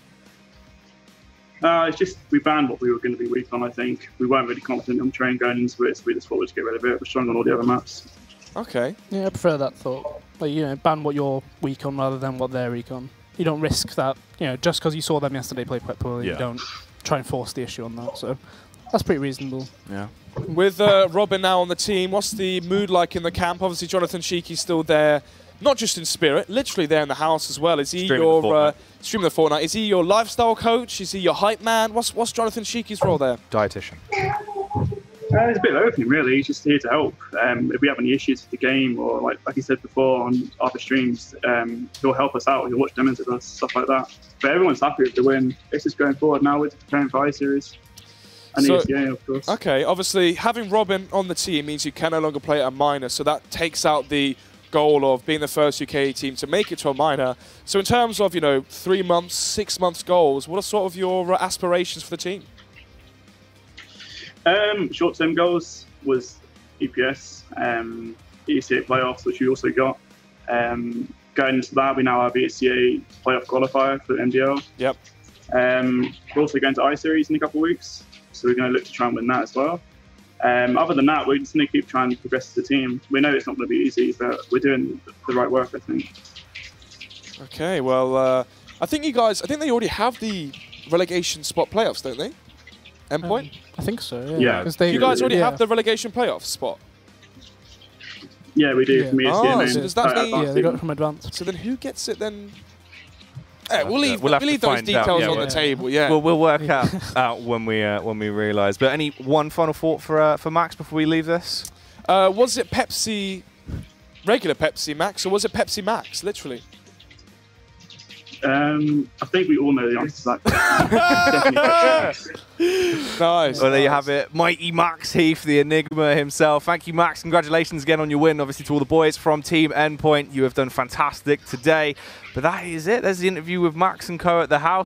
It's just we banned what we were going to be weak on, I think. We weren't really confident on Train going into it, so we just thought we'd get rid of it. We're strong on all the other maps. Okay. Yeah, I prefer that thought. Like, ban what you're weak on rather than what they're weak on. You don't risk that, just because you saw them yesterday play quite poorly, you don't try and force the issue on that. So that's pretty reasonable. Yeah. With Robin now on the team, what's the mood like in the camp? Obviously, Jonathan Sheeky's still there, not just in spirit, literally there in the house as well. Is he streaming the Fortnite? Is he your lifestyle coach? Is he your hype man? What's Jonathan Sheeky's role there? Dietitian. It's a bit of everything, really. He's just here to help. If we have any issues with the game, or like he said before on other streams, he'll help us out. He'll watch demos with us, stuff like that. But everyone's happy with the win. It's just going forward now. We're preparing for I-Series. And the ESL, of course. Okay, obviously, having Robin on the team means you can no longer play at a minor, so that takes out the goal of being the first UK team to make it to a minor. So in terms of, 3 months, 6 months goals, what are sort of your aspirations for the team? Short-term goals was EPS, ESCA playoffs, which we also got. Going into that, we now have ESCA playoff qualifier for the MDL. Yep. We're also going to I-Series in a couple of weeks, so we're going to look to try and win that as well. Other than that, we're just going to keep trying to progress the team. We know it's not going to be easy, but we're doing the right work, I think. Okay, well, I think they already have the relegation spot playoffs, don't they? Endpoint? I think so, yeah. You guys already have the relegation playoff spot? Yeah, we do from ESCA. So does that mean... Yeah, they got it from Advanced. So then who gets it then? We'll leave to those details on the table, We'll work out when we realise. But one final thought for Max before we leave this? Was it Pepsi, regular Pepsi Max, or was it Pepsi Max, literally? I think we all know the answer to that. Nice. Well, there you have it. Mighty Max Heath, the Enigma himself. Thank you, Max. Congratulations again on your win. Obviously, to all the boys from Team Endpoint, you have done fantastic today. But that is it. There's the interview with Max and co at the house.